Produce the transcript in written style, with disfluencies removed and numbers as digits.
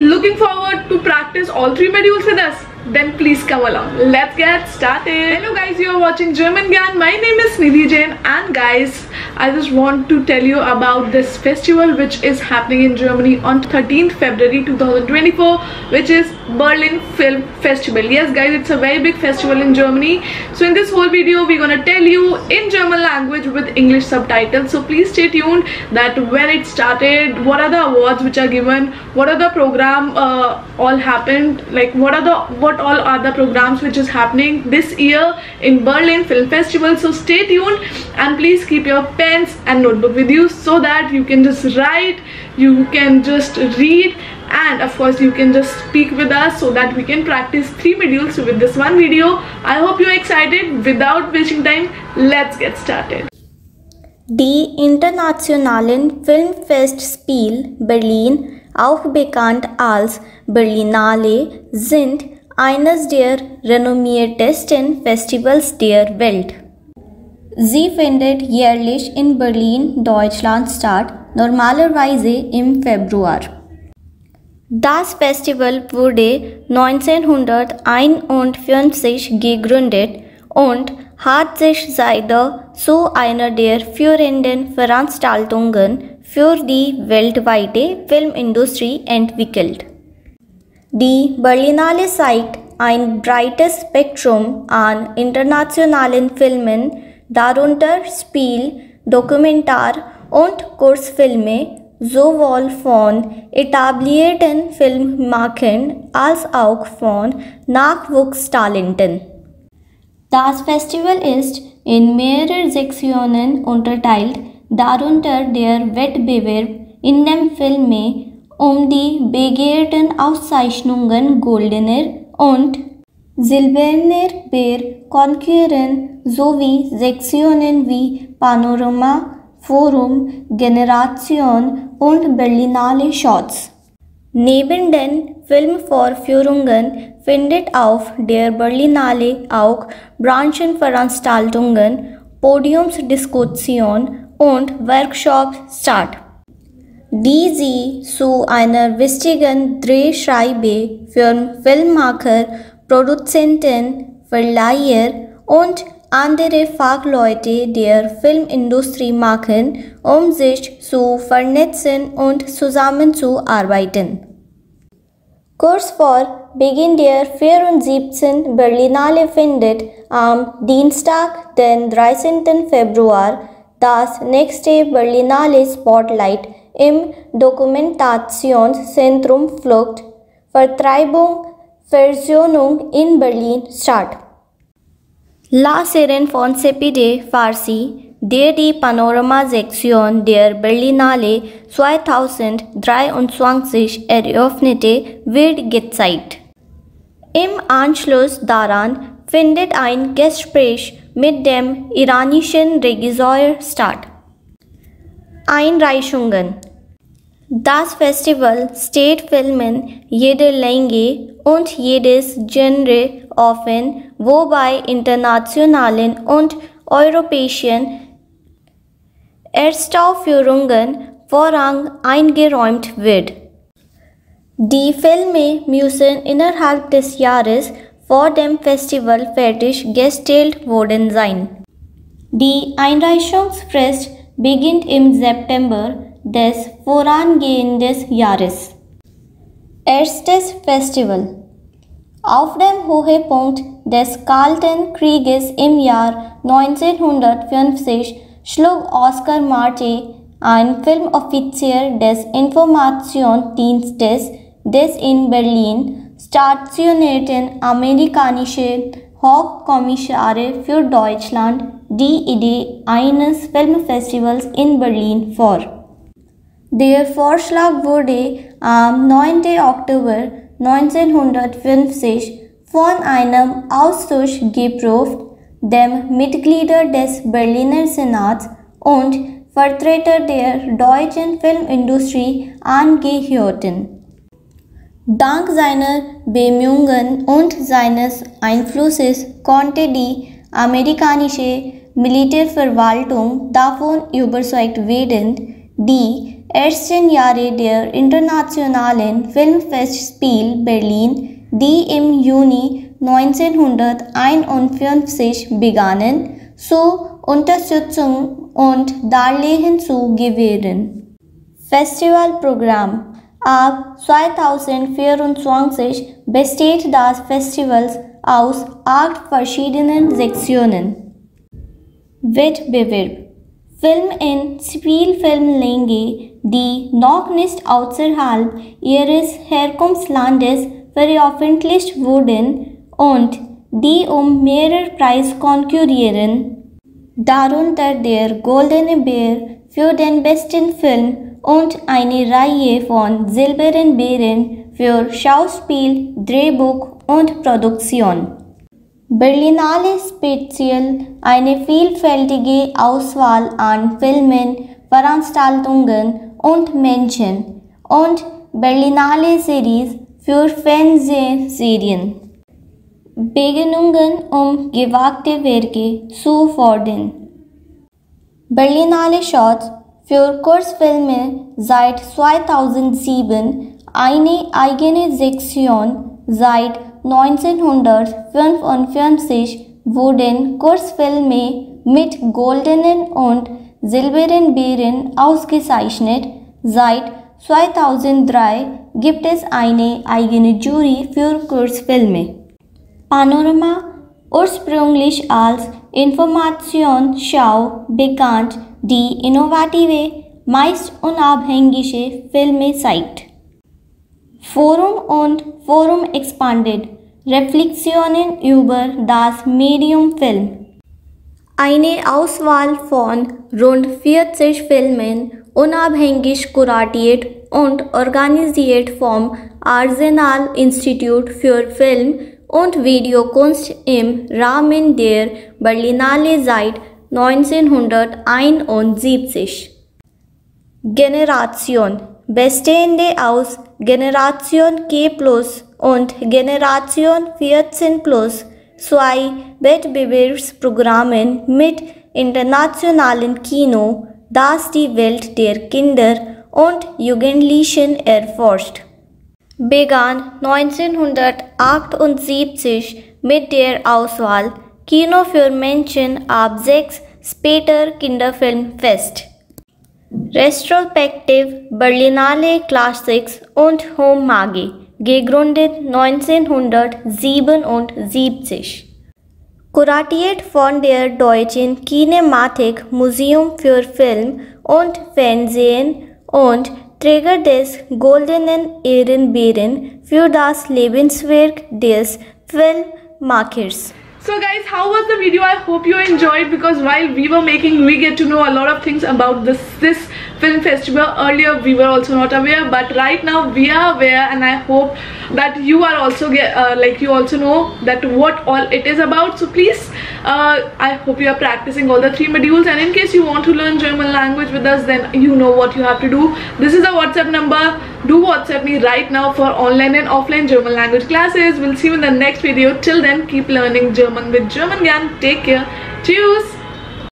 Looking forward to practice all 3 modules with us? Then please come along. Let's get started. Hello guys, you are watching Germangyan. My name is Nidhi Jain, and guys, I just want to tell you about this festival which is happening in Germany on 13th February 2024, which is Berlin Film Festival. Yes guys, it's a very big festival in Germany. So in this whole video we're gonna tell you in German language with English subtitles. So please stay tuned that when it started, what are the awards which are given, what are the program all happened, like what all are the programs which is happening this year in Berlin Film Festival. So stay tuned and please keep your pens and notebook with you so that you can just write, you can just read, and of course you can just speak with us so that we can practice 3 modules with this one video. I hope you're excited. Without wasting time, let's get started. Die internationalen Filmfestspiele Berlin, auch bekannt als Berlinale, sind eines der renommiertesten Festivals der Welt. Sie findet jährlich in Berlin, Deutschland statt, normalerweise im Februar. Das Festival wurde 1951 gegründet und hat sich seitdem zu einer der führenden Veranstaltungen für die weltweite Filmindustrie entwickelt. Die Berlinale zeigt ein breites Spektrum an internationalen Filmen, darunter Spiel-, Dokumentar- und Kurzfilme, sowohl von etablierten Filmemachern als auch von Nachwuchstalenten. Das Festival ist in mehrere Sektionen unterteilt, darunter der Wettbewerb, in dem Filme um die begehrten Auszeichnungen Goldener und Silberner Bär konkurrieren, sowie Sektionen wie Panorama, Forum, Generation und Berlinale Shots. Neben den Filmvorführungen findet auf der Berlinale auch Branchenveranstaltungen, Podiumsdiskussionen und Workshops statt, die sie zu einer wichtigen Drehscheibe für Filmemacher, Produzenten, Verleiher und andere Fachleute der Filmindustrie machen, um sich zu vernetzen und zusammenzuarbeiten. Kurz vor Beginn der 74. Berlinale findet am Dienstag, den 13. Februar, das nächste Berlinale Spotlight im Dokumentationszentrum Flucht, Vertreibung, Versöhnung in Berlin statt. La Seren von Sepide Farsi, der die Panorama-Sektion der Berlinale 2023 eröffnete, wird gezeigt. Im Anschluss daran findet ein Gespräch mit dem iranischen Regisseur statt. Einreichungen. Das Festival steht Filmen jeder Länge und jedes Genre offen, wobei internationalen und europäischen Erstaufführungen Vorrang eingeräumt wird. Die Filme müssen innerhalb des Jahres vor dem Festival fertiggestellt worden sein. Die Einreichungsfrist beginnt im September des vorangehenden Jahres. Erstes Festival. Auf dem Höhepunkt des Kalten Krieges im Jahr 1950 schlug Oskar Marte, ein Filmoffizier des Informationsdienstes des in Berlin stationierten amerikanischen Hochkommissare für Deutschland, die Idee eines Filmfestivals in Berlin vor. Der Vorschlag wurde am 9. Oktober 1950 von einem Ausschuss geprüft, dem Mitglieder des Berliner Senats und Vertreter der deutschen Filmindustrie angehörten. Dank seiner Bemühungen und seines Einflusses konnte die amerikanische Militärverwaltung davon überzeugt werden, die ersten Jahre der Internationalen Filmfestspiel Berlin, die im Juni 1951 begannen, zur Unterstützung und Darlehen zu gewähren. Festivalprogramm. Ab 2024 besteht das Festival aus 8 verschiedenen Sektionen. Wettbewerb. Film in Spielfilmlänge, die noch nicht außerhalb ihres Herkunftslandes veröffentlicht wurden und die um mehrere Preise konkurrieren, darunter der Goldene Bär für den besten Film und eine Reihe von Silbernen Bären für Schauspiel, Drehbuch und Produktion. Berlinale Spezial, eine vielfältige Auswahl an Filmen, Veranstaltungen und Menschen, und Berlinale Series für Fernsehserien. Begegnungen, um gewagte Werke zu fordern. Berlinale Shorts für Kurzfilme seit 2007 eine eigene Sektion. Seit 1955 wurden Kurzfilme mit goldenen und silbernen Bären ausgezeichnet. Seit 2003 gibt es eine eigene Jury für Kurzfilme. Panorama, ursprünglich als Informationsschau bekannt, die innovative, meist unabhängige Filme zeigt. Forum und Forum Expanded, Reflexionen über das Medium Film. Eine Auswahl von rund 40 Filmen, unabhängig kuratiert und organisiert vom Arsenal Institute für Film- und Videokunst im Rahmen der Berlinale seit 1971. Generation, bestehende aus Generation K+ und Generation 14+, 2 Wettbewerbsprogrammen mit internationalem Kino, das die Welt der Kinder und Jugendlichen erforscht. Begann 1978 mit der Auswahl Kino für Menschen ab 6, später Kinderfilmfest. Retrospective Berlinale Classics und Hommage, gegründet 1977. Kuratiert von der Deutschen Kinematik Museum für Film und Fernsehen und Träger des Goldenen Ehrenbären für das Lebenswerk des Filmmakers. So guys, how was the video? I hope you enjoyed, because while we were making, we get to know a lot of things about this film festival. Earlier we were also not aware, but right now we are aware, and I hope that you are also you also know that what all it is about. So please, I hope you are practicing all the 3 modules, and in case you want to learn German language with us, then you know what you have to do. This is a WhatsApp number. Do WhatsApp me right now for online and offline German language classes. We'll see you in the next video. Till then, keep learning German with Germangyan. Take care. Tschüss.